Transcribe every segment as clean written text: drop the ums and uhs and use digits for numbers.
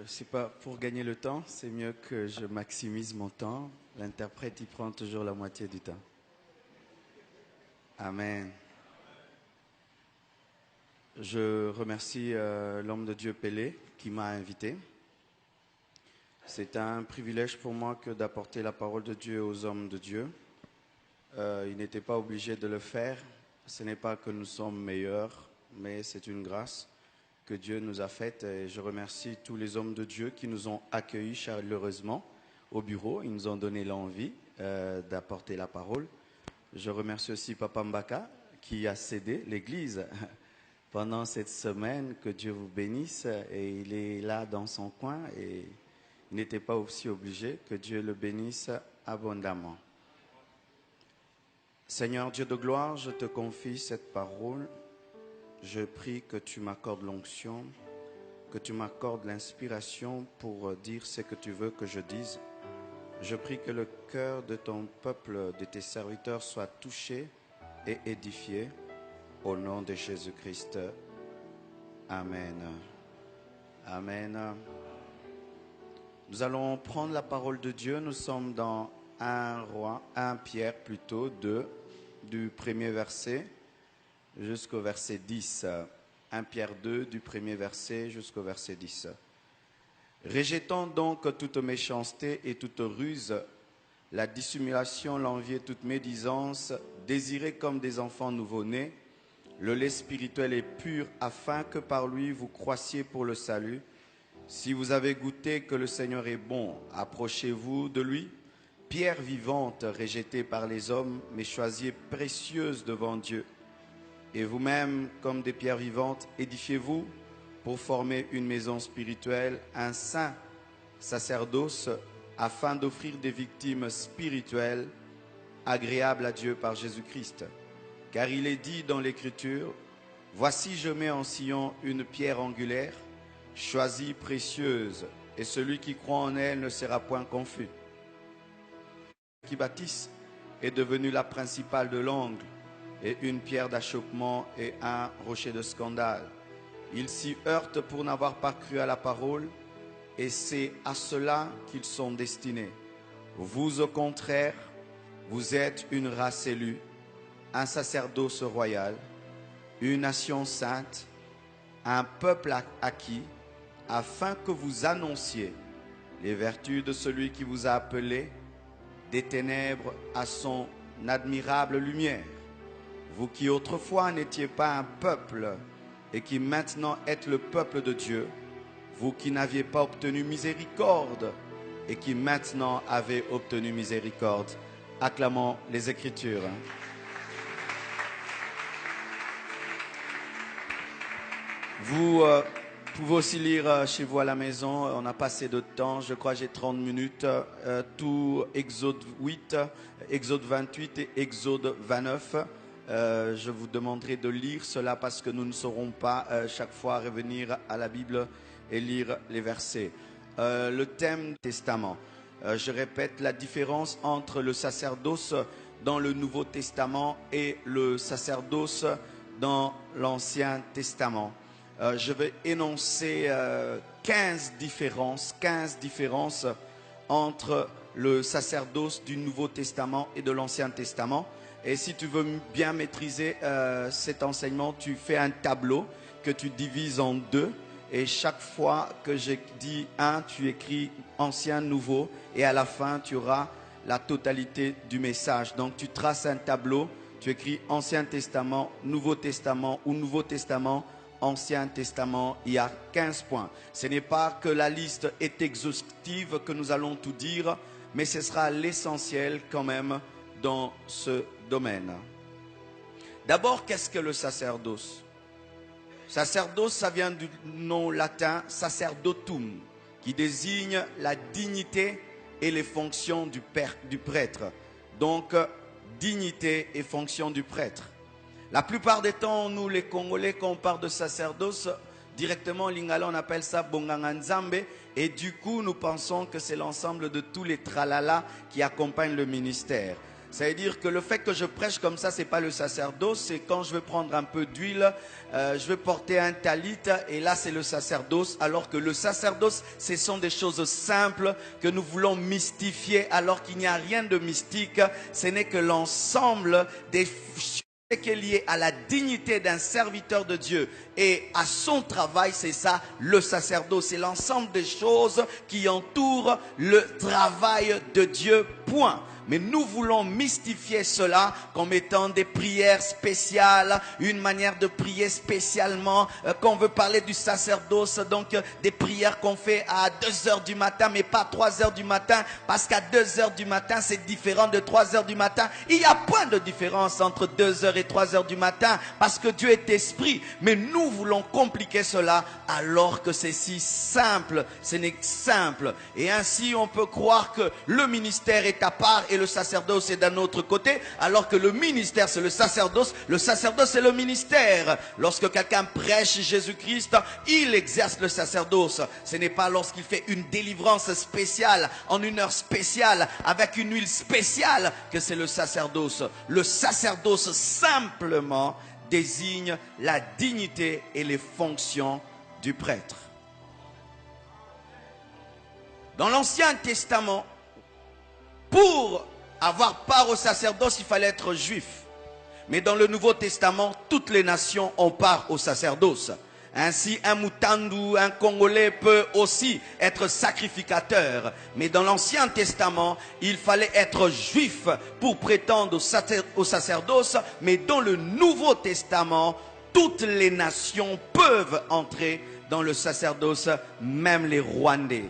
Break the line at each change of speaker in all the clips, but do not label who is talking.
C'est pas pour gagner le temps, c'est mieux que je maximise mon temps. L'interprète, il prend toujours la moitié du temps. Amen. Je remercie l'homme de Dieu Pelé qui m'a invité. C'est un privilège pour moi que d'apporter la parole de Dieu aux hommes de Dieu. Il n'était pas obligé de le faire. Ce n'est pas que nous sommes meilleurs, mais c'est une grâce que Dieu nous a faite. Et je remercie tous les hommes de Dieu qui nous ont accueillis chaleureusement au bureau. Ils nous ont donné l'envie d'apporter la parole. Je remercie aussi Papa Mbaka qui a cédé l'église pendant cette semaine. Que Dieu vous bénisse. Et il est là dans son coin et il n'était pas aussi obligé. Que Dieu le bénisse abondamment. Seigneur Dieu de gloire, je te confie cette parole. Je prie que tu m'accordes l'onction, que tu m'accordes l'inspiration pour dire ce que tu veux que je dise. Je prie que le cœur de ton peuple, de tes serviteurs, soit touché et édifié au nom de Jésus-Christ. Amen. Amen. Nous allons prendre la parole de Dieu. Nous sommes dans 1 Pierre plutôt, 2, du premier verset jusqu'au verset 10. 1 Pierre 2, du premier verset jusqu'au verset 10. Rejetons donc toute méchanceté et toute ruse, la dissimulation, l'envie et toute médisance, désirez comme des enfants nouveau-nés, le lait spirituel est pur, afin que par lui vous croissiez pour le salut. Si vous avez goûté que le Seigneur est bon, approchez-vous de lui. Pierre vivante, rejetée par les hommes, mais choisie précieuse devant Dieu. Et vous-même, comme des pierres vivantes, édifiez-vous pour former une maison spirituelle, un saint sacerdoce, afin d'offrir des victimes spirituelles agréables à Dieu par Jésus-Christ. Car il est dit dans l'Écriture, « Voici je mets en Sion une pierre angulaire, choisie, précieuse, et celui qui croit en elle ne sera point confus. » Qui bâtisse est devenue la principale de l'angle, et une pierre d'achoppement et un rocher de scandale. Ils s'y heurtent pour n'avoir pas cru à la parole, et c'est à cela qu'ils sont destinés. Vous, au contraire, vous êtes une race élue, un sacerdoce royal, une nation sainte, un peuple acquis, afin que vous annonciez les vertus de celui qui vous a appelé des ténèbres à son admirable lumière. Vous qui autrefois n'étiez pas un peuple et qui maintenant êtes le peuple de Dieu, vous qui n'aviez pas obtenu miséricorde et qui maintenant avez obtenu miséricorde. Acclamons les Écritures. Vous pouvez aussi lire chez vous à la maison, on a passé de temps, je crois que j'ai 30 minutes, tout Exode 8, Exode 28 et Exode 29. Je vous demanderai de lire cela parce que nous ne saurons pas chaque fois revenir à la Bible et lire les versets. Le thème du Testament. Je répète la différence entre le sacerdoce dans le Nouveau Testament et le sacerdoce dans l'Ancien Testament. Je vais énoncer 15 différences entre le sacerdoce du Nouveau Testament et de l'Ancien Testament. Et si tu veux bien maîtriser cet enseignement, tu fais un tableau que tu divises en deux. Et chaque fois que j'ai dit un, tu écris ancien, nouveau. Et à la fin, tu auras la totalité du message. Donc tu traces un tableau, tu écris Ancien Testament, Nouveau Testament ou Nouveau Testament, Ancien Testament. Il y a 15 points. Ce n'est pas que la liste est exhaustive que nous allons tout dire, mais ce sera l'essentiel quand même dans ce domaine. D'abord, qu'est-ce que le sacerdoce? Sacerdoce, ça vient du nom latin sacerdotum, qui désigne la dignité et les fonctions du prêtre. Donc, dignité et fonction du prêtre. La plupart des temps, nous les Congolais, quand on parle de sacerdoce, directement en lingala, on appelle ça Bonganga Nzambe. Et du coup, nous pensons que c'est l'ensemble de tous les tralala qui accompagnent le ministère. Ça veut dire que le fait que je prêche comme ça, c'est pas le sacerdoce. C'est quand je veux prendre un peu d'huile, je veux porter un talit, et là c'est le sacerdoce. Alors que le sacerdoce, ce sont des choses simples que nous voulons mystifier, alors qu'il n'y a rien de mystique. Ce n'est que l'ensemble des choses qui est lié à la dignité d'un serviteur de Dieu et à son travail. C'est ça le sacerdoce. C'est l'ensemble des choses qui entourent le travail de Dieu, point. Mais nous voulons mystifier cela comme étant des prières spéciales, une manière de prier spécialement. Quand on veut parler du sacerdoce, donc des prières qu'on fait à 2 heures du matin, mais pas 3 heures du matin, parce qu'à 2 heures du matin, c'est différent de 3 heures du matin. Il n'y a point de différence entre 2 heures et 3 heures du matin, parce que Dieu est esprit. Mais nous voulons compliquer cela, alors que c'est si simple. Ce n'est que simple. Et ainsi, on peut croire que le ministère est à part et le sacerdoce est d'un autre côté, alors que le ministère c'est le sacerdoce c'est le ministère. Lorsque quelqu'un prêche Jésus-Christ, il exerce le sacerdoce. Ce n'est pas lorsqu'il fait une délivrance spéciale, en une heure spéciale, avec une huile spéciale, que c'est le sacerdoce. Le sacerdoce simplement désigne la dignité et les fonctions du prêtre. Dans l'Ancien Testament, pour avoir part au sacerdoce, il fallait être juif. Mais dans le Nouveau Testament, toutes les nations ont part au sacerdoce. Ainsi, un Mutandu, un Congolais peut aussi être sacrificateur. Mais dans l'Ancien Testament, il fallait être juif pour prétendre au sacerdoce. Mais dans le Nouveau Testament, toutes les nations peuvent entrer dans le sacerdoce, même les Rwandais.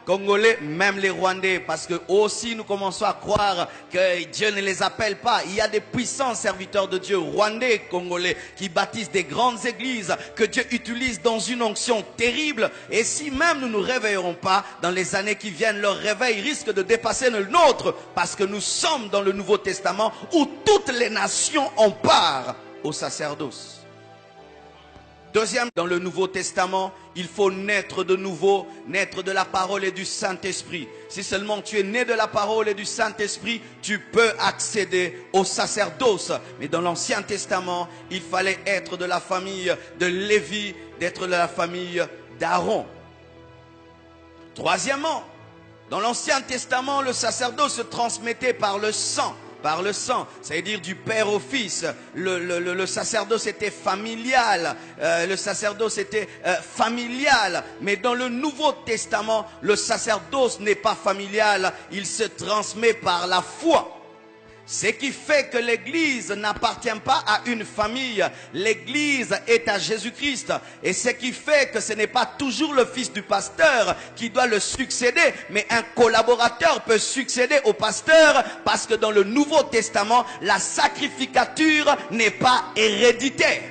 Congolais, même les Rwandais, parce que aussi nous commençons à croire que Dieu ne les appelle pas. Il y a des puissants serviteurs de Dieu, Rwandais, Congolais, qui bâtissent des grandes églises, que Dieu utilise dans une onction terrible. Et si même nous ne nous réveillerons pas, dans les années qui viennent, leur réveil risque de dépasser le nôtre, parce que nous sommes dans le Nouveau Testament, où toutes les nations ont part au sacerdoce. Deuxième, dans le Nouveau Testament, il faut naître de nouveau, naître de la parole et du Saint-Esprit. Si seulement tu es né de la parole et du Saint-Esprit, tu peux accéder au sacerdoce. Mais dans l'Ancien Testament, il fallait être de la famille de Lévi, d'être de la famille d'Aaron. Troisièmement, dans l'Ancien Testament, le sacerdoce se transmettait par le sang. Par le sang, c'est-à-dire du père au fils. Le sacerdoce était familial. Familial. Mais dans le Nouveau Testament, le sacerdoce n'est pas familial. Il se transmet par la foi. Ce qui fait que l'Église n'appartient pas à une famille. L'Église est à Jésus-Christ. Et ce qui fait que ce n'est pas toujours le fils du pasteur qui doit le succéder, mais un collaborateur peut succéder au pasteur, parce que dans le Nouveau Testament, la sacrificature n'est pas héréditaire.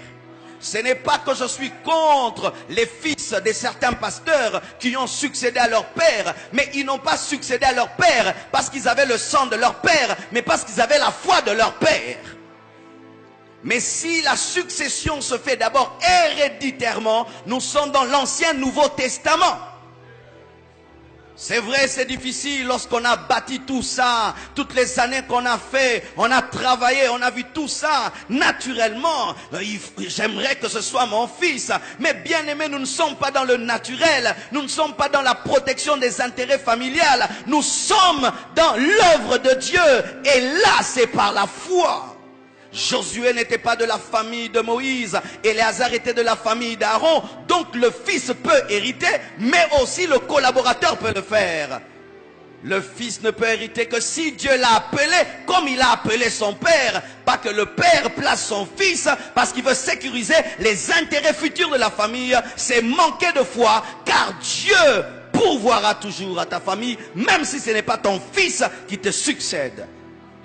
Ce n'est pas que je suis contre les fils de certains pasteurs qui ont succédé à leur père, mais ils n'ont pas succédé à leur père parce qu'ils avaient le sang de leur père, mais parce qu'ils avaient la foi de leur père. Mais si la succession se fait d'abord héréditairement, nous sommes dans l'Ancien Nouveau Testament. C'est vrai, c'est difficile lorsqu'on a bâti tout ça, toutes les années qu'on a fait, on a travaillé, on a vu tout ça. Naturellement, j'aimerais que ce soit mon fils. Mais bien aimé, nous ne sommes pas dans le naturel. Nous ne sommes pas dans la protection des intérêts familiales. Nous sommes dans l'œuvre de Dieu. Et là, c'est par la foi. Josué n'était pas de la famille de Moïse, Éléazar était de la famille d'Aaron, donc le fils peut hériter, mais aussi le collaborateur peut le faire. Le fils ne peut hériter que si Dieu l'a appelé, comme il a appelé son père. Pas que le père place son fils parce qu'il veut sécuriser les intérêts futurs de la famille. C'est manquer de foi, car Dieu pourvoira toujours à ta famille, même si ce n'est pas ton fils qui te succède.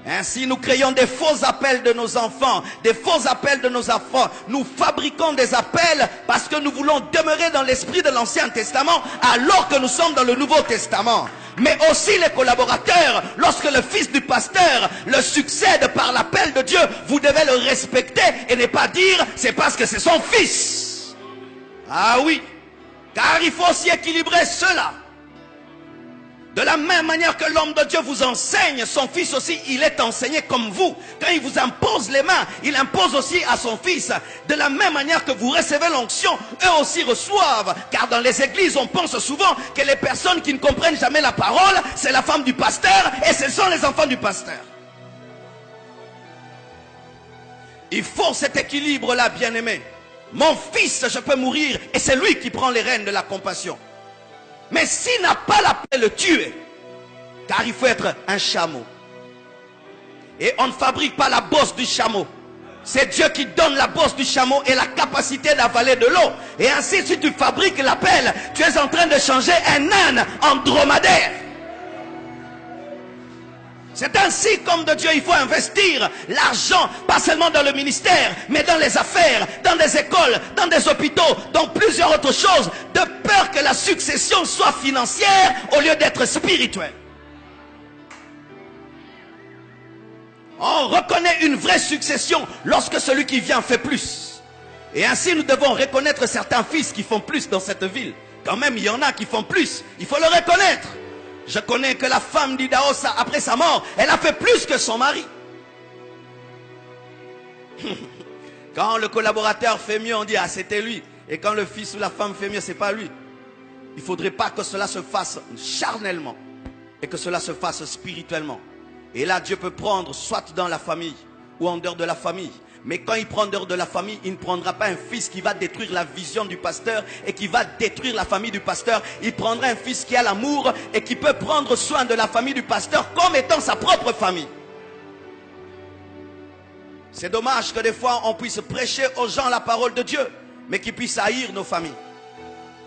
Ainsi, nous créons des faux appels de nos enfants, des faux appels de nos enfants. Nous fabriquons des appels parce que nous voulons demeurer dans l'esprit de l'Ancien Testament alors que nous sommes dans le Nouveau Testament. Mais aussi les collaborateurs, lorsque le fils du pasteur le succède par l'appel de Dieu, vous devez le respecter et ne pas dire c'est parce que c'est son fils. Ah oui, car il faut aussi équilibrer cela. De la même manière que l'homme de Dieu vous enseigne, son fils aussi, il est enseigné comme vous. Quand il vous impose les mains, il impose aussi à son fils. De la même manière que vous recevez l'onction, eux aussi reçoivent. Car dans les églises, on pense souvent que les personnes qui ne comprennent jamais la parole, c'est la femme du pasteur et ce sont les enfants du pasteur. Il faut cet équilibre-là, bien-aimé. Mon fils, je peux mourir et c'est lui qui prend les rênes de la compassion. Mais s'il n'a pas la paix, le tuer. Car il faut être un chameau. Et on ne fabrique pas la bosse du chameau. C'est Dieu qui donne la bosse du chameau et la capacité d'avaler de l'eau. Et ainsi, si tu fabriques la pelle, tu es en train de changer un âne en dromadaire. C'est ainsi comme de Dieu, il faut investir l'argent, pas seulement dans le ministère, mais dans les affaires, dans des écoles, dans des hôpitaux, dans plusieurs autres choses, de peur que la succession soit financière au lieu d'être spirituelle. On reconnaît une vraie succession lorsque celui qui vient fait plus. Et ainsi nous devons reconnaître certains fils qui font plus dans cette ville. Quand même, il y en a qui font plus, il faut le reconnaître. Je connais que la femme d'Idaosa, après sa mort, elle a fait plus que son mari. Quand le collaborateur fait mieux, on dit, ah, c'était lui. Et quand le fils ou la femme fait mieux, c'est pas lui. Il ne faudrait pas que cela se fasse charnellement et que cela se fasse spirituellement. Et là, Dieu peut prendre soit dans la famille ou en dehors de la famille. Mais quand il prend dehors de la famille, il ne prendra pas un fils qui va détruire la vision du pasteur et qui va détruire la famille du pasteur. Il prendra un fils qui a l'amour et qui peut prendre soin de la famille du pasteur comme étant sa propre famille. C'est dommage que des fois on puisse prêcher aux gens la parole de Dieu, mais qu'ils puissent haïr nos familles.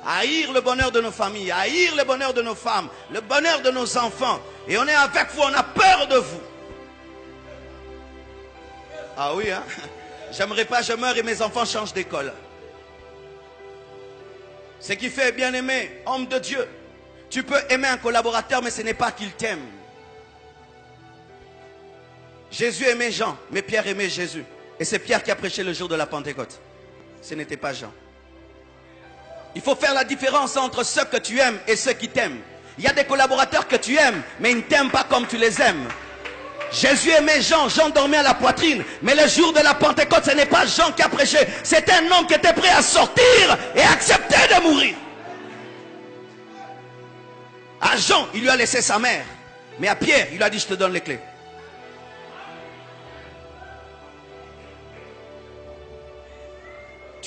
Haïr le bonheur de nos familles, haïr le bonheur de nos femmes, le bonheur de nos enfants. Et on est avec vous, on a peur de vous. Ah oui, hein? J'aimerais pas, je meurs et mes enfants changent d'école. Ce qui fait, bien aimé, homme de Dieu, tu peux aimer un collaborateur, mais ce n'est pas qu'il t'aime. Jésus aimait Jean, mais Pierre aimait Jésus. Et c'est Pierre qui a prêché le jour de la Pentecôte. Ce n'était pas Jean. Il faut faire la différence entre ceux que tu aimes et ceux qui t'aiment. Il y a des collaborateurs que tu aimes, mais ils ne t'aiment pas comme tu les aimes. Jésus aimait Jean, Jean dormait à la poitrine. Mais le jour de la Pentecôte, ce n'est pas Jean qui a prêché. C'est un homme qui était prêt à sortir et accepter de mourir. À Jean, il lui a laissé sa mère. Mais à Pierre, il lui a dit, je te donne les clés.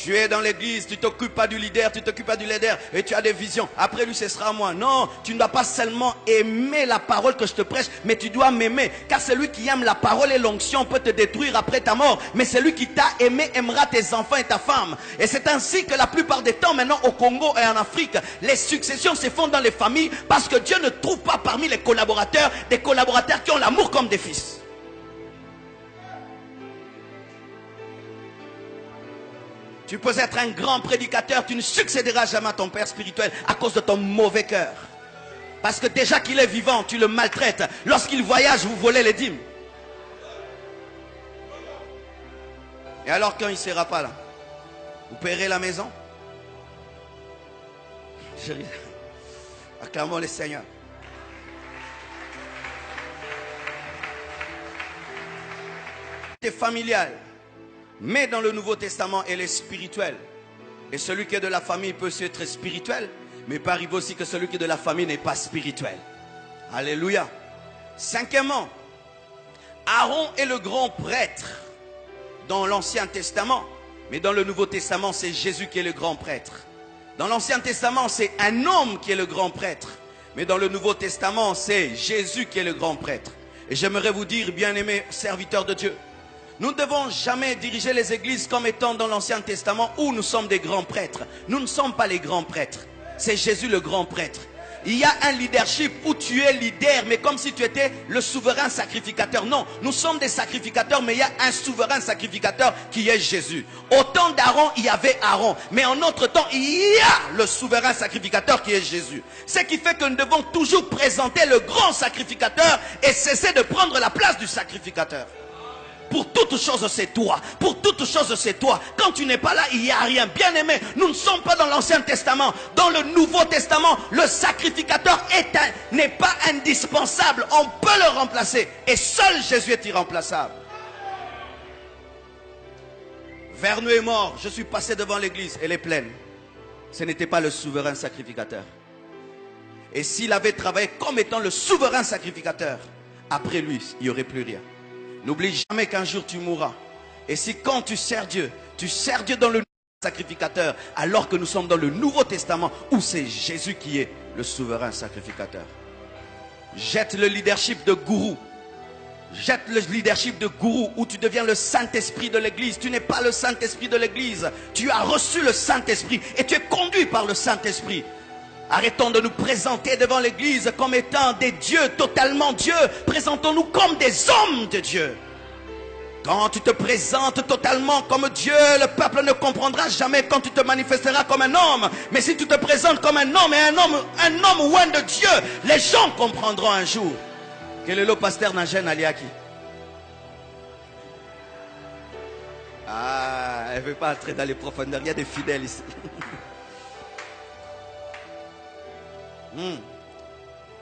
Tu es dans l'église, tu ne t'occupes pas du leader, tu ne t'occupes pas du leader et tu as des visions. Après lui, ce sera moi. Non, tu ne dois pas seulement aimer la parole que je te prêche, mais tu dois m'aimer. Car celui qui aime la parole et l'onction peut te détruire après ta mort. Mais celui qui t'a aimé aimera tes enfants et ta femme. Et c'est ainsi que la plupart des temps maintenant au Congo et en Afrique, les successions se font dans les familles parce que Dieu ne trouve pas parmi les collaborateurs des collaborateurs qui ont l'amour comme des fils. Tu peux être un grand prédicateur, tu ne succéderas jamais à ton père spirituel à cause de ton mauvais cœur. Parce que déjà qu'il est vivant, tu le maltraites. Lorsqu'il voyage, vous volez les dîmes. Et alors quand il ne sera pas là, vous paierez la maison. Acclamons le Seigneur. C'est familial. Mais dans le Nouveau Testament, elle est spirituelle. Et celui qui est de la famille peut aussi être spirituel. Mais il peut arriver aussi que celui qui est de la famille n'est pas spirituel. Alléluia. Cinquièmement, Aaron est le grand prêtre dans l'Ancien Testament. Mais dans le Nouveau Testament, c'est Jésus qui est le grand prêtre. Dans l'Ancien Testament, c'est un homme qui est le grand prêtre. Mais dans le Nouveau Testament, c'est Jésus qui est le grand prêtre. Et j'aimerais vous dire, bien-aimés serviteurs de Dieu, nous ne devons jamais diriger les églises comme étant dans l'Ancien Testament où nous sommes des grands prêtres. Nous ne sommes pas les grands prêtres. C'est Jésus le grand prêtre. Il y a un leadership où tu es leader, mais comme si tu étais le souverain sacrificateur. Non, nous sommes des sacrificateurs, mais il y a un souverain sacrificateur qui est Jésus. Au temps d'Aaron, il y avait Aaron. Mais en notre temps, il y a le souverain sacrificateur qui est Jésus. Ce qui fait que nous devons toujours présenter le grand sacrificateur et cesser de prendre la place du sacrificateur. Pour toutes choses, c'est toi. Pour toutes choses, c'est toi. Quand tu n'es pas là, il n'y a rien. Bien aimé, nous ne sommes pas dans l'Ancien Testament. Dans le Nouveau Testament, le sacrificateur n'est pas indispensable. On peut le remplacer. Et seul Jésus est irremplaçable. Vernou est mort. Je suis passé devant l'église. Elle est pleine. Ce n'était pas le souverain sacrificateur. Et s'il avait travaillé comme étant le souverain sacrificateur, après lui, il n'y aurait plus rien. N'oublie jamais qu'un jour tu mourras. Et si quand tu sers Dieu dans le sacrificateur, alors que nous sommes dans le Nouveau Testament, où c'est Jésus qui est le souverain sacrificateur. Jette le leadership de gourou. Jette le leadership de gourou où tu deviens le Saint-Esprit de l'église. Tu n'es pas le Saint-Esprit de l'église. Tu as reçu le Saint-Esprit et tu es conduit par le Saint-Esprit. Arrêtons de nous présenter devant l'église comme étant des dieux, totalement dieux. Présentons-nous comme des hommes de Dieu. Quand tu te présentes totalement comme Dieu, le peuple ne comprendra jamais quand tu te manifesteras comme un homme. Mais si tu te présentes comme un homme et un homme loin de Dieu, les gens comprendront un jour. Quel est le pasteur Najen Aliaki? Ah, elle ne veut pas entrer dans les profondeurs. Il y a des fidèles ici.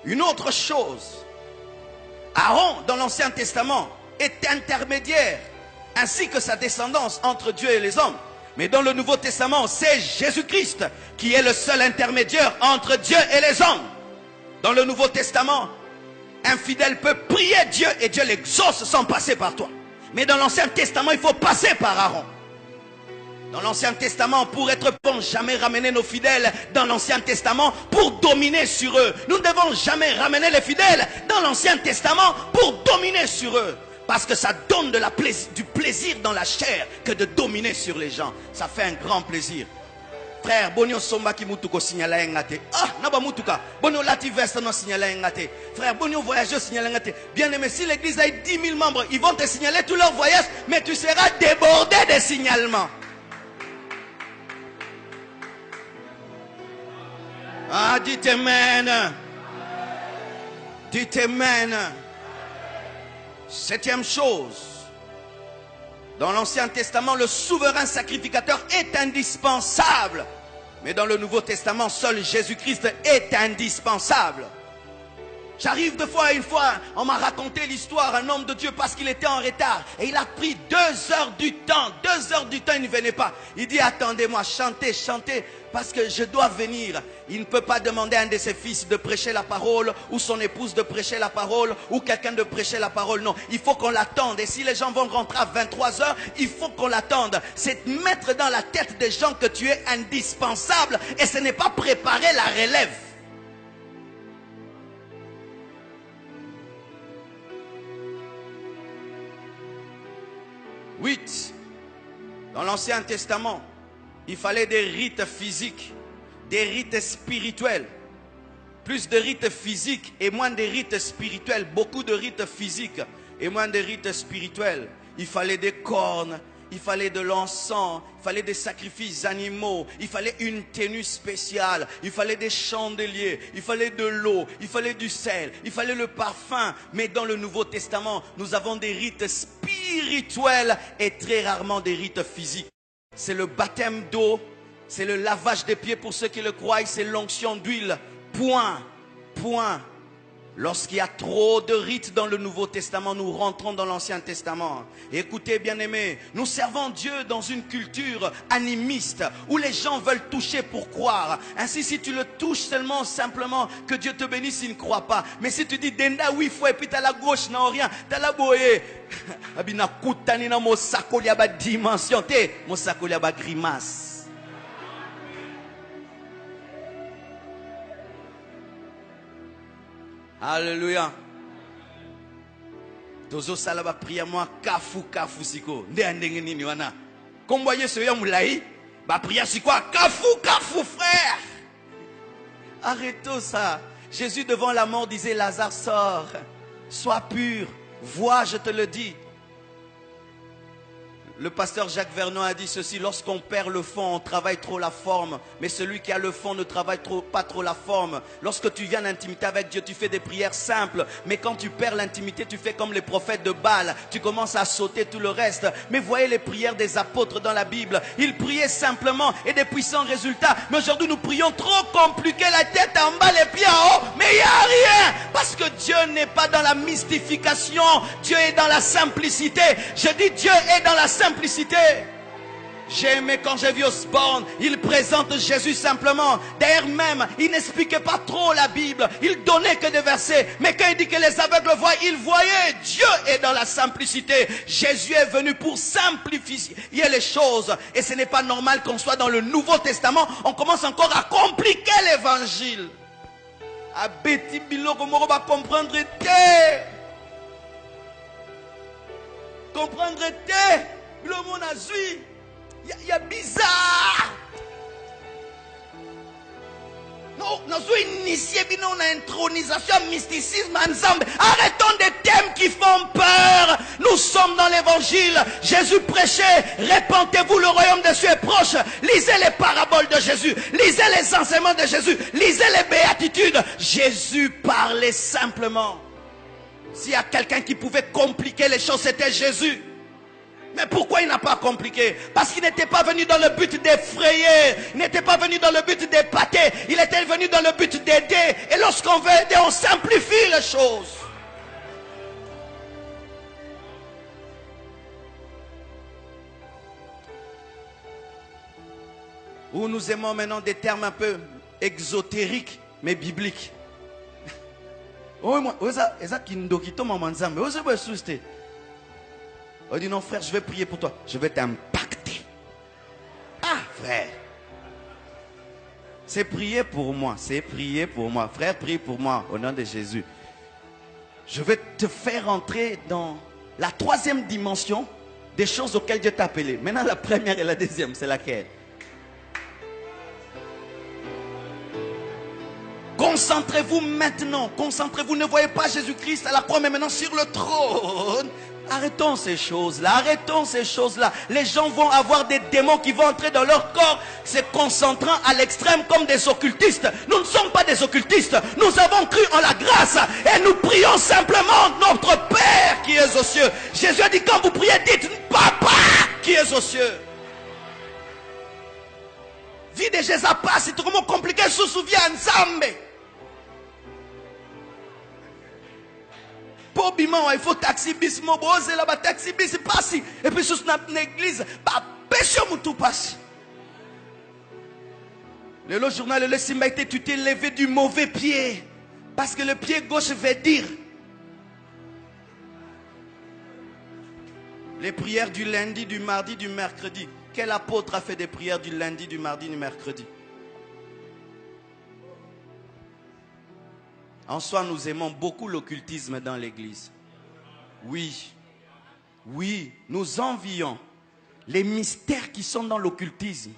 Une autre chose, Aaron dans l'Ancien Testament est intermédiaire ainsi que sa descendance entre Dieu et les hommes. Mais dans le Nouveau Testament, c'est Jésus-Christ qui est le seul intermédiaire entre Dieu et les hommes. Dans le Nouveau Testament, un fidèle peut prier Dieu et Dieu l'exauce sans passer par toi. Mais dans l'Ancien Testament, il faut passer par Aaron. Dans l'Ancien Testament, pour être bon, jamais ramener nos fidèles dans l'Ancien Testament pour dominer sur eux. Nous ne devons jamais ramener les fidèles dans l'Ancien Testament pour dominer sur eux. Parce que ça donne du plaisir dans la chair que de dominer sur les gens. Ça fait un grand plaisir. Frère, bonio somba ki mutuko signala ngate. Ah, naba mutuka. Bonio lati veste no signala ngate. Frère, bonio voyageur signala ngate. Bien aimé, si l'église a 10 000 membres, ils vont te signaler tous leurs voyages, mais tu seras débordé de signalements. Ah, dites amen. Dites amen. Septième chose. Dans l'Ancien Testament, le souverain sacrificateur est indispensable. Mais dans le Nouveau Testament, seul Jésus-Christ est indispensable. J'arrive une fois, on m'a raconté l'histoire, un homme de Dieu parce qu'il était en retard. Et il a pris 2 heures du temps. 2 heures du temps, il ne venait pas. Il dit, attendez-moi, chantez, chantez, parce que je dois venir. Il ne peut pas demander à un de ses fils de prêcher la parole, ou son épouse de prêcher la parole, ou quelqu'un de prêcher la parole. Non, il faut qu'on l'attende. Et si les gens vont rentrer à 23 heures, il faut qu'on l'attende. C'est mettre dans la tête des gens que tu es indispensable. Et ce n'est pas préparer la relève. Dans l'Ancien Testament, il fallait des rites physiques, des rites spirituels. Plus de rites physiques et moins de rites spirituels. Beaucoup de rites physiques et moins de rites spirituels. Il fallait des cornes, il fallait de l'encens, il fallait des sacrifices animaux, il fallait une tenue spéciale, il fallait des chandeliers, il fallait de l'eau, il fallait du sel, il fallait le parfum. Mais dans le Nouveau Testament, nous avons des rites spirituels et très rarement des rites physiques. C'est le baptême d'eau, c'est le lavage des pieds pour ceux qui le croient, c'est l'onction d'huile. Point, point. Lorsqu'il y a trop de rites dans le Nouveau Testament, nous rentrons dans l'Ancien Testament. Écoutez, bien-aimés, nous servons Dieu dans une culture animiste où les gens veulent toucher pour croire. Ainsi, si tu le touches seulement, simplement, que Dieu te bénisse, il ne croit pas. Mais si tu dis, Denda, oui, faut, et puis t'as la gauche, non, rien, t'as la boye. Abina koutani na mo sakoli aba dimension, te, mo sakoli aba grimace. Alléluia. Tozo salaba priya moi kafu kafu siko. Nde andenge nini wana. Komboye soya moulaï, ba priya siko kafu kafu frère. Arrêtons ça. Jésus devant la mort disait, Lazare sort, sois pur, vois, je te le dis. Le pasteur Jacques Vernon a dit ceci: lorsqu'on perd le fond, on travaille trop la forme. Mais celui qui a le fond ne travaille pas trop la forme. Lorsque tu viens en intimité avec Dieu, tu fais des prières simples. Mais quand tu perds l'intimité, tu fais comme les prophètes de Baal. Tu commences à sauter tout le reste. Mais voyez les prières des apôtres dans la Bible. Ils priaient simplement et des puissants résultats. Mais aujourd'hui, nous prions trop compliqué, la tête en bas, les pieds en haut. Mais il n'y a rien. Parce que Dieu n'est pas dans la mystification. Dieu est dans la simplicité. Je dis Dieu est dans la simplicité. J'ai aimé quand j'ai vu Osborne, il présente Jésus simplement. D'ailleurs même, il n'expliquait pas trop la Bible, il donnait que des versets. Mais quand il dit que les aveugles voient, ils voyaient. Dieu est dans la simplicité. Jésus est venu pour simplifier les choses. Et ce n'est pas normal qu'on soit dans le Nouveau Testament, on commence encore à compliquer l'évangile. À Betty Biloko Moro va comprendre le monde a zui. Il y a bizarre. Non, nous sommes initiés dans l'intronisation, mysticisme, ensemble. Arrêtons des thèmes qui font peur. Nous sommes dans l'évangile. Jésus prêchait: répentez-vous, le royaume des cieux est proche. Lisez les paraboles de Jésus. Lisez les enseignements de Jésus. Lisez les béatitudes. Jésus parlait simplement. S'il y a quelqu'un qui pouvait compliquer les choses, c'était Jésus. Mais pourquoi il n'a pas compliqué? Parce qu'il n'était pas venu dans le but d'effrayer. Il n'était pas venu dans le but d'épater. Il était venu dans le but d'aider. Et lorsqu'on veut aider, on simplifie les choses. Où nous aimons maintenant des termes un peu exotériques, mais bibliques. On dit non frère, je vais prier pour toi. Je vais t'impacter. Ah frère. C'est prier pour moi. C'est prier pour moi. Frère, prie pour moi au nom de Jésus. Je vais te faire entrer dans la troisième dimension des choses auxquelles Dieu t'a appelé. Maintenant la première et la deuxième, c'est laquelle? Concentrez-vous maintenant. Concentrez-vous. Ne voyez pas Jésus-Christ à la croix, mais maintenant sur le trône. Arrêtons ces choses-là, arrêtons ces choses-là. Les gens vont avoir des démons qui vont entrer dans leur corps, se concentrant à l'extrême comme des occultistes. Nous ne sommes pas des occultistes, nous avons cru en la grâce et nous prions simplement notre Père qui est aux cieux. Jésus a dit: quand vous priez, dites Papa qui est aux cieux. Vie de Jésus passe, c'est trop compliqué, se souvient ensemble. Il faut taxi bis mobose là, taxi bis passe et puis sous l'église bah péché tout passe. Le journal le simbaité, tu t'es levé du mauvais pied parce que le pied gauche veut dire les prières du lundi, du mardi, du mercredi. Quel apôtre a fait des prières du lundi, du mardi, du mercredi? En soi, nous aimons beaucoup l'occultisme dans l'église. Oui, oui, nous envions les mystères qui sont dans l'occultisme.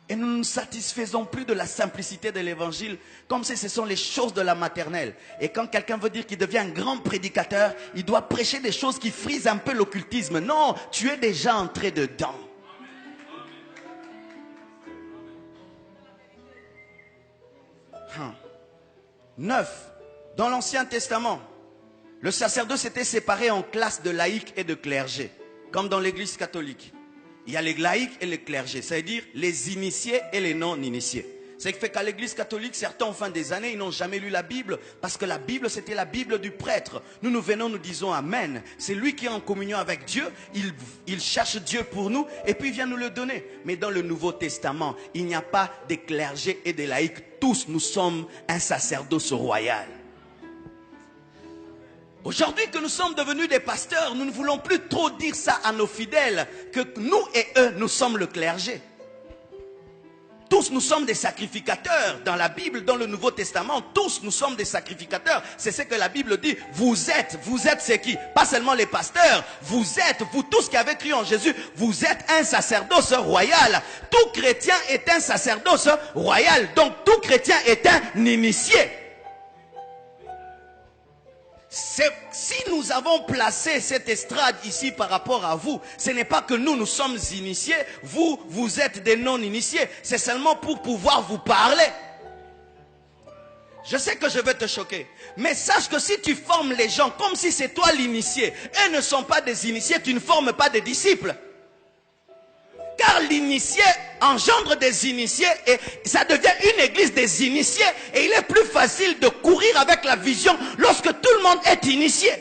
Et nous ne nous satisfaisons plus de la simplicité de l'évangile, comme si ce sont les choses de la maternelle. Et quand quelqu'un veut dire qu'il devient un grand prédicateur, il doit prêcher des choses qui frisent un peu l'occultisme. Non, tu es déjà entré dedans. 9. Dans l'Ancien Testament, le sacerdoce était séparé en classes de laïcs et de clergés, comme dans l'Église catholique. Il y a les laïcs et les clergés, c'est-à-dire les initiés et les non-initiés. C'est que fait qu'à l'Église catholique, certains en fin des années, ils n'ont jamais lu la Bible, parce que la Bible, c'était la Bible du prêtre. Nous venons, nous disons Amen. C'est lui qui est en communion avec Dieu, il cherche Dieu pour nous, et puis il vient nous le donner. Mais dans le Nouveau Testament, il n'y a pas des clergés et des laïcs. Tous, nous sommes un sacerdoce royal. Aujourd'hui que nous sommes devenus des pasteurs, nous ne voulons plus trop dire ça à nos fidèles, que nous et eux, nous sommes le clergé. Tous nous sommes des sacrificateurs dans la Bible, dans le Nouveau Testament. Tous nous sommes des sacrificateurs. C'est ce que la Bible dit. Vous êtes c'est qui? Pas seulement les pasteurs. Vous tous qui avez cru en Jésus, vous êtes un sacerdoce royal. Tout chrétien est un sacerdoce royal. Donc tout chrétien est un initié. Si nous avons placé cette estrade ici par rapport à vous, ce n'est pas que nous sommes initiés, vous êtes des non-initiés. C'est seulement pour pouvoir vous parler. Je sais que je vais te choquer, mais sache que si tu formes les gens comme si c'est toi l'initié, eux ne sont pas des initiés, tu ne formes pas des disciples. Car l'initié engendre des initiés et ça devient une église des initiés. Et il est plus facile de courir avec la vision lorsque tout le monde est initié.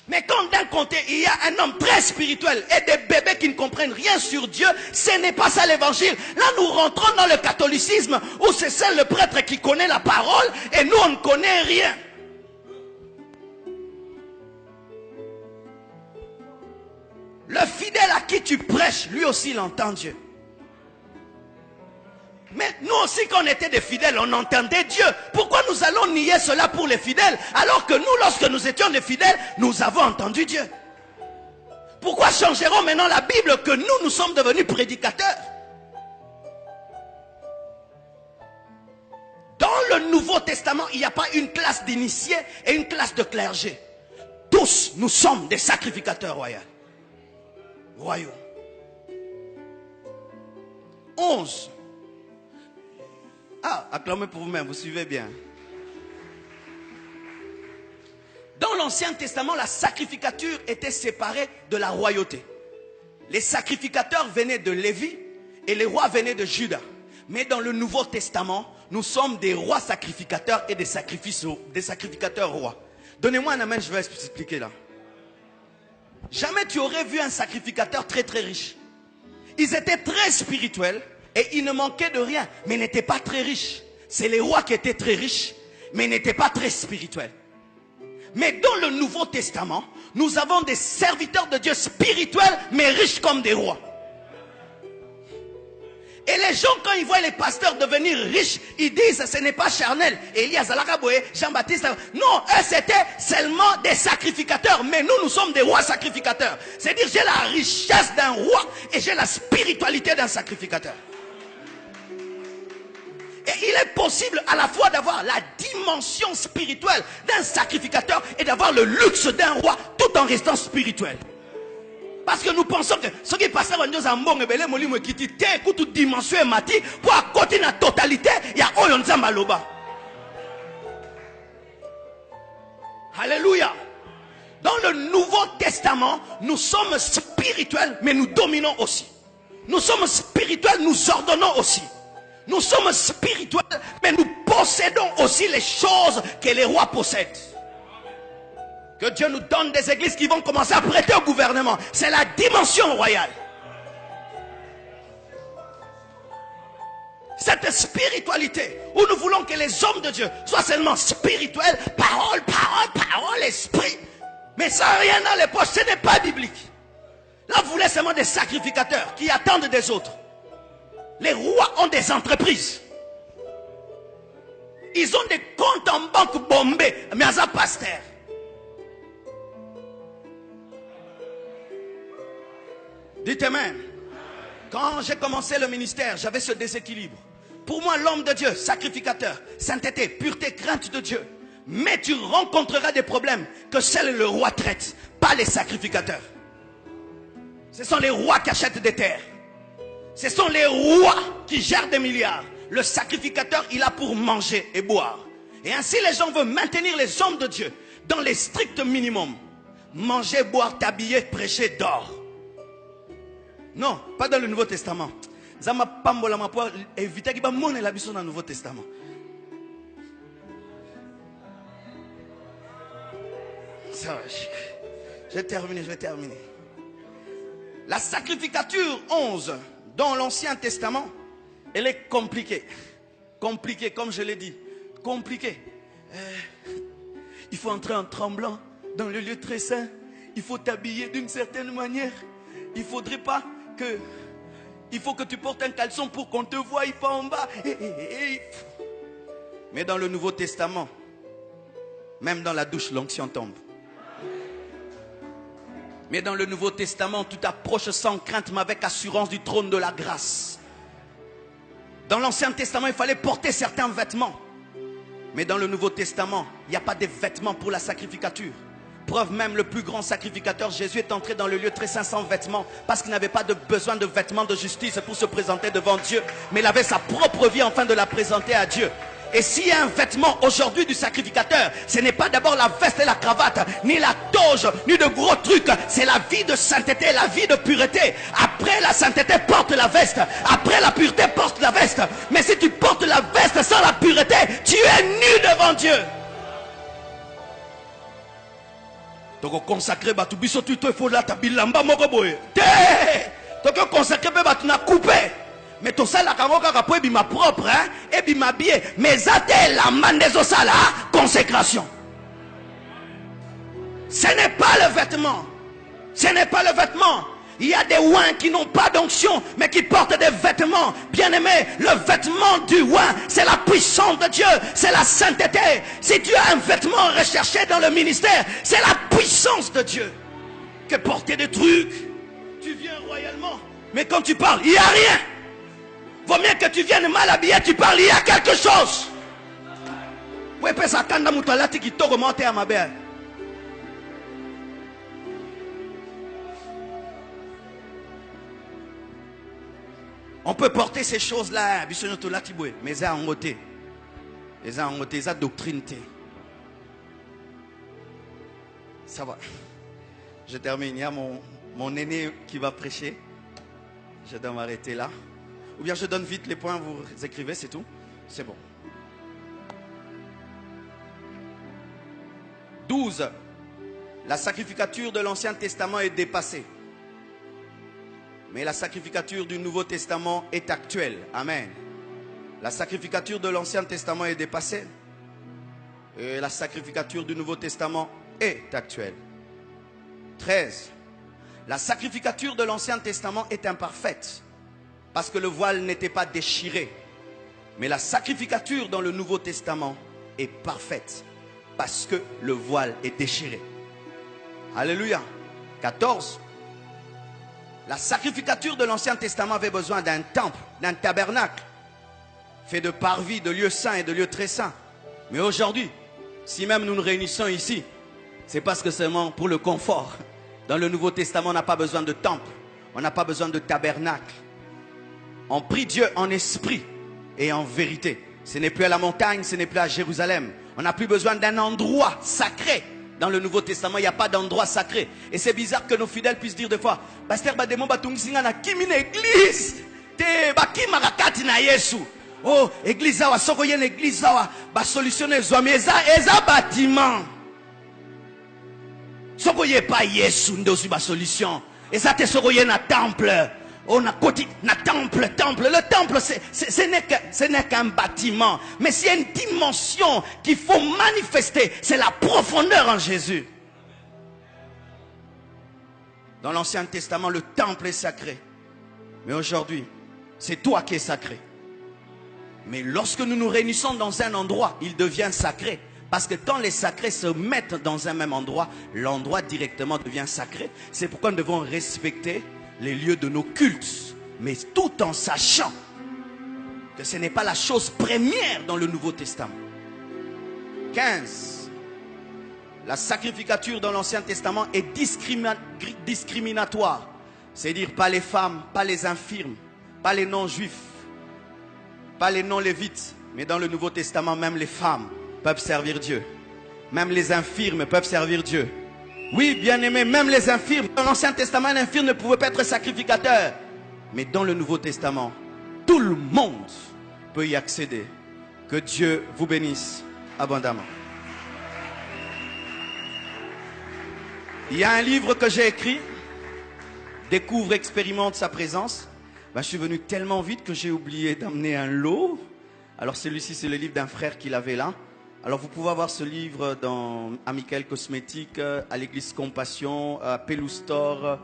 Mais quand d'un côté il y a un homme très spirituel et des bébés qui ne comprennent rien sur Dieu, ce n'est pas ça l'évangile. Là nous rentrons dans le catholicisme où c'est seul le prêtre qui connaît la parole et nous on ne connaît rien. Le fidèle à qui tu prêches, lui aussi il entend Dieu. Mais nous aussi quand on était des fidèles, on entendait Dieu. Pourquoi nous allons nier cela pour les fidèles alors que nous, lorsque nous étions des fidèles, nous avons entendu Dieu? Pourquoi changerons maintenant la Bible que nous sommes devenus prédicateurs? Dans le Nouveau Testament, il n'y a pas une classe d'initiés et une classe de clergé. Tous, nous sommes des sacrificateurs royaux. 11. Ah, acclamez pour vous-même, vous suivez bien. Dans l'Ancien Testament, la sacrificature était séparée de la royauté. Les sacrificateurs venaient de Lévi et les rois venaient de Juda. Mais dans le Nouveau Testament, nous sommes des rois sacrificateurs et des sacrificateurs rois. Donnez-moi un amen, je vais expliquer là. Jamais tu aurais vu un sacrificateur très très riche. Ils étaient très spirituels et ils ne manquaient de rien, mais n'étaient pas très riches. C'est les rois qui étaient très riches, mais n'étaient pas très spirituels. Mais dans le Nouveau Testament, nous avons des serviteurs de Dieu spirituels, mais riches comme des rois. Et les gens, quand ils voient les pasteurs devenir riches, ils disent ce n'est pas charnel. Elias Alakaboué, Jean-Baptiste. Non, eux c'était seulement des sacrificateurs. Mais nous sommes des rois sacrificateurs. C'est-à-dire j'ai la richesse d'un roi et j'ai la spiritualité d'un sacrificateur. Et il est possible à la fois d'avoir la dimension spirituelle d'un sacrificateur et d'avoir le luxe d'un roi tout en restant spirituel. Parce que nous pensons que ce qui passe à Dieu en bon et belé molimo qui dit toute dimension et mati pour à côté de la totalité il y a oyonza maloba. Alléluia. Dans le Nouveau Testament, nous sommes spirituels mais nous dominons aussi. Nous sommes spirituels, nous ordonnons aussi. Nous sommes spirituels mais nous possédons aussi les choses que les rois possèdent. Que Dieu nous donne des églises qui vont commencer à prêter au gouvernement. C'est la dimension royale. Cette spiritualité où nous voulons que les hommes de Dieu soient seulement spirituels, parole, esprit. Mais sans rien dans les poches, ce n'est pas biblique. Là, vous voulez seulement des sacrificateurs qui attendent des autres. Les rois ont des entreprises. Ils ont des comptes en banque bombés, mais à pasteur. Dites Amen. Quand j'ai commencé le ministère, j'avais ce déséquilibre. Pour moi, l'homme de Dieu, sacrificateur, sainteté, pureté, crainte de Dieu. Mais tu rencontreras des problèmes que seul le roi traite, pas les sacrificateurs. Ce sont les rois qui achètent des terres. Ce sont les rois qui gèrent des milliards. Le sacrificateur, il a pour manger et boire. Et ainsi, les gens veulent maintenir les hommes de Dieu dans les stricts minimums. Manger, boire, t'habiller, prêcher, d'or. Non, pas dans le Nouveau Testament. Zama pambola ma pour éviter qu'il y ait mon élabition dans le Nouveau Testament. Ça va, je vais terminer. La sacrificature 11 dans l'Ancien Testament, elle est compliquée. Compliquée, comme je l'ai dit. Compliquée. Il faut entrer en tremblant dans le lieu très saint. Il faut t'habiller d'une certaine manière. Il faudrait pas que... Il faut que tu portes un caleçon pour qu'on te voie pas en bas. Mais dans le Nouveau Testament, même dans la douche, l'onction tombe. Mais dans le Nouveau Testament, tu t'approches sans crainte, mais avec assurance du trône de la grâce. Dans l'Ancien Testament, il fallait porter certains vêtements. Mais dans le Nouveau Testament, il n'y a pas de vêtements pour la sacrificature. Preuve même, le plus grand sacrificateur, Jésus, est entré dans le lieu très saint sans vêtements, parce qu'il n'avait pas besoin de vêtements de justice pour se présenter devant Dieu, mais il avait sa propre vie afin de la présenter à Dieu. Et s'il y a un vêtement aujourd'hui du sacrificateur, ce n'est pas d'abord la veste et la cravate, ni la toge, ni de gros trucs. C'est la vie de sainteté, la vie de pureté. Après la sainteté, porte la veste. Après la pureté, porte la veste. Mais si tu portes la veste sans la pureté, tu es nu devant Dieu. Donc consacrer batu biso tu il faut la tabilamba moko boye. Donc consacrer batu na coupé. Mais tout ça la kangoka kapo ebima propre hein, ebima bien. Mais zate la mandezo sala consécration. Ce n'est pas le vêtement. Ce n'est pas le vêtement. Il y a des ouins qui n'ont pas d'onction, mais qui portent des vêtements. Bien-aimés, le vêtement du ouin, c'est la puissance de Dieu, c'est la sainteté. Si tu as un vêtement recherché dans le ministère, c'est la puissance de Dieu. Que porter des trucs, tu viens royalement, mais quand tu parles, il n'y a rien. Vaut mieux que tu viennes mal habillé, tu parles, il y a quelque chose. On peut porter ces choses-là, mais ça en côté. Ça en côté, ça doctrine. Ça va. Je termine. Il y a mon aîné qui va prêcher. Je dois m'arrêter là. Ou bien je donne vite les points, vous écrivez, c'est tout. C'est bon. 12. La sacrificature de l'Ancien Testament est dépassée. Mais la sacrificature du Nouveau Testament est actuelle. Amen. La sacrificature de l'Ancien Testament est dépassée. Et la sacrificature du Nouveau Testament est actuelle. 13. La sacrificature de l'Ancien Testament est imparfaite. Parce que le voile n'était pas déchiré. Mais la sacrificature dans le Nouveau Testament est parfaite. Parce que le voile est déchiré. Alléluia. 14. La sacrificature de l'Ancien Testament avait besoin d'un temple, d'un tabernacle, fait de parvis, de lieux saints et de lieux très saints. Mais aujourd'hui, si même nous nous réunissons ici, c'est parce que seulement pour le confort. Dans le Nouveau Testament, on n'a pas besoin de temple, on n'a pas besoin de tabernacle. On prie Dieu en esprit et en vérité. Ce n'est plus à la montagne, ce n'est plus à Jérusalem. On n'a plus besoin d'un endroit sacré. Dans le Nouveau Testament, il n'y a pas d'endroit sacré. Et c'est bizarre que nos fidèles puissent dire des fois, Pasteur Bademo Batungisinga na kimi na église. Te bakima rakati na Yesu. Oh, église awa soko yen église awa ba solutionner zoami eza bâtiment. Soko ye pas Yesu ndosi ba solution. Eza te soko yen na temple. On a côté na temple. Le temple, ce n'est qu'un bâtiment. Mais s'il y a une dimension qu'il faut manifester, c'est la profondeur en Jésus. Dans l'Ancien Testament, le temple est sacré. Mais aujourd'hui, c'est toi qui es sacré. Mais lorsque nous nous réunissons dans un endroit, il devient sacré. Parce que quand les sacrés se mettent dans un même endroit, l'endroit directement devient sacré. C'est pourquoi nous devons respecter les lieux de nos cultes, mais tout en sachant que ce n'est pas la chose première dans le Nouveau Testament. 15. La sacrificature dans l'Ancien Testament est discriminatoire. C'est-à-dire pas les femmes, pas les infirmes, pas les non-juifs, pas les non-lévites. Mais dans le Nouveau Testament, même les femmes peuvent servir Dieu. Même les infirmes peuvent servir Dieu. Oui, bien-aimés, même les infirmes. Dans l'Ancien Testament, un infirme ne pouvait pas être sacrificateur. Mais dans le Nouveau Testament, tout le monde peut y accéder. Que Dieu vous bénisse abondamment. Il y a un livre que j'ai écrit, Découvre, expérimente sa présence. Je suis venu tellement vite que j'ai oublié d'amener un lot. Alors celui-ci, c'est le livre d'un frère qui l'avait là. Alors vous pouvez avoir ce livre dans Amical Cosmétique, à l'église Compassion, à Pelou Store,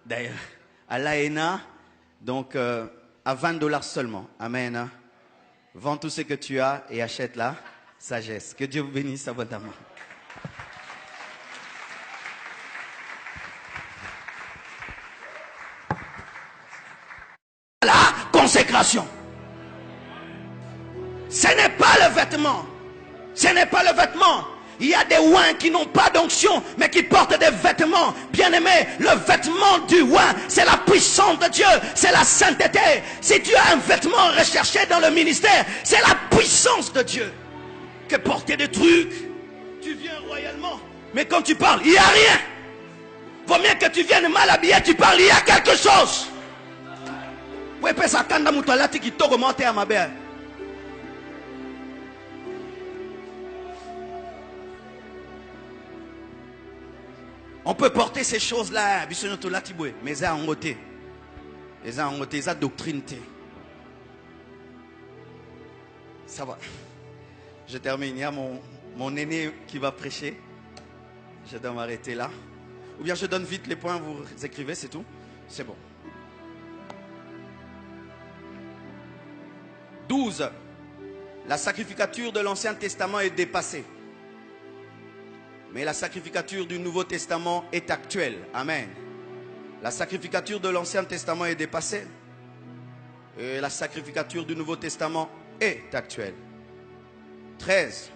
d'ailleurs à l'AENA, donc à $20 seulement. Amen. Vends tout ce que tu as et achète la sagesse. Que Dieu vous bénisse abondamment. La consécration. vêtement. Ce n'est pas le vêtement. Il y a des ouins qui n'ont pas d'onction, mais qui portent des vêtements. Bien-aimés, le vêtement du ouin, c'est la puissance de Dieu, c'est la sainteté. Si tu as un vêtement recherché dans le ministère, c'est la puissance de Dieu. Que porter des trucs, tu viens royalement, mais quand tu parles, il n'y a rien. Vaut mieux que tu viennes mal habillé, tu parles, il y a quelque chose. On peut porter ces choses-là, mais ça en côté. Ça en côté, ça doctrine. Ça va. Je termine. Il y a mon aîné qui va prêcher. Je dois m'arrêter là. Ou bien je donne vite les points, vous écrivez, c'est tout. C'est bon. 12. La sacrificature de l'Ancien Testament est dépassée. Mais la sacrificature du Nouveau Testament est actuelle. Amen. La sacrificature de l'Ancien Testament est dépassée. Et la sacrificature du Nouveau Testament est actuelle. 13.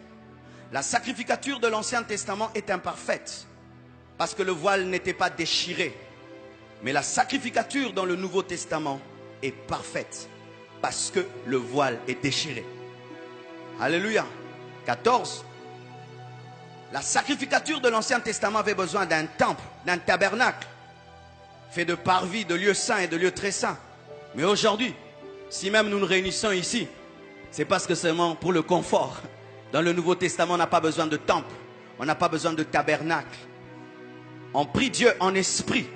La sacrificature de l'Ancien Testament est imparfaite. Parce que le voile n'était pas déchiré. Mais la sacrificature dans le Nouveau Testament est parfaite. Parce que le voile est déchiré. Alléluia. 14. La sacrificature de l'Ancien Testament avait besoin d'un temple, d'un tabernacle, fait de parvis, de lieux saints et de lieux très saints. Mais aujourd'hui, si même nous nous réunissons ici, c'est parce que seulement pour le confort. Dans le Nouveau Testament, on n'a pas besoin de temple, on n'a pas besoin de tabernacle. On prie Dieu en esprit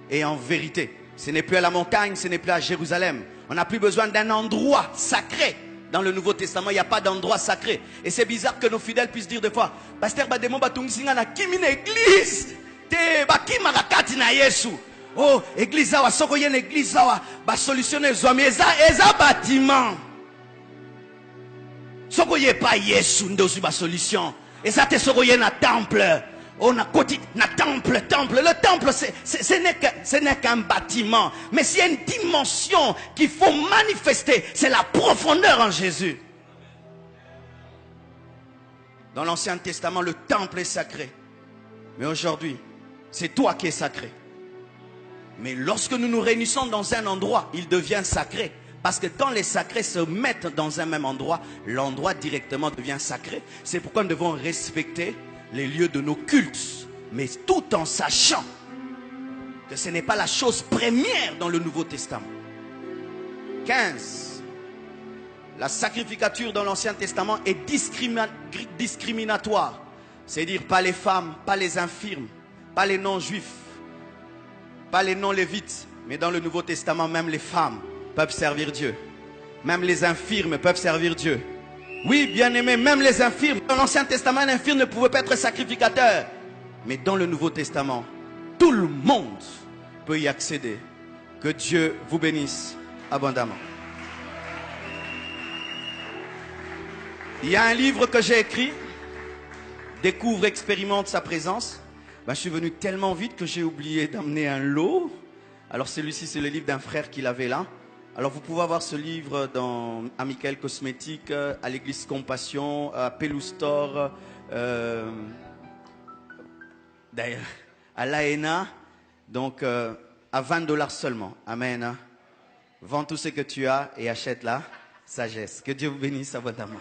et en vérité. Ce n'est plus à la montagne, ce n'est plus à Jérusalem. On n'a plus besoin d'un endroit sacré. Dans le Nouveau Testament, il n'y a pas d'endroit sacré. Et c'est bizarre que nos fidèles puissent dire des fois, Pasteur Bademo Batungisinga na kimi na église. Te bakima rakati na Yesu. Oh, église awa soko yen église awa ba solutionner zomi eza bâtiment. Soko ye pas Yesu ndosu ba solution. Eza te soko yen na temple. On a côté na temple. Le temple, ce n'est qu'un bâtiment. Mais s'il y a une dimension qu'il faut manifester, c'est la profondeur en Jésus. Dans l'Ancien Testament, le temple est sacré. Mais aujourd'hui, c'est toi qui es sacré. Mais lorsque nous nous réunissons dans un endroit, il devient sacré. Parce que quand les sacrés se mettent dans un même endroit, l'endroit directement devient sacré. C'est pourquoi nous devons respecter les lieux de nos cultes, mais tout en sachant que ce n'est pas la chose première dans le Nouveau Testament. 15. La sacrificature dans l'Ancien Testament est discriminatoire. C'est-à-dire pas les femmes, pas les infirmes, pas les non-juifs, pas les non-lévites. Mais dans le Nouveau Testament, même les femmes peuvent servir Dieu. Même les infirmes peuvent servir Dieu. Oui, bien aimé, même les infirmes. Dans l'Ancien Testament, un infirme ne pouvait pas être sacrificateur. Mais dans le Nouveau Testament, tout le monde peut y accéder. Que Dieu vous bénisse abondamment. Il y a un livre que j'ai écrit, Découvre, expérimente sa présence. Je suis venu tellement vite que j'ai oublié d'amener un lot. Alors celui-ci, c'est le livre d'un frère qui l'avait là. Alors vous pouvez avoir ce livre dans Amical Cosmétique, à l'église Compassion, à Pelou Store, d'ailleurs à l'AENA, donc à $20 seulement. Amen. Vends tout ce que tu as et achète la sagesse. Que Dieu vous bénisse abondamment.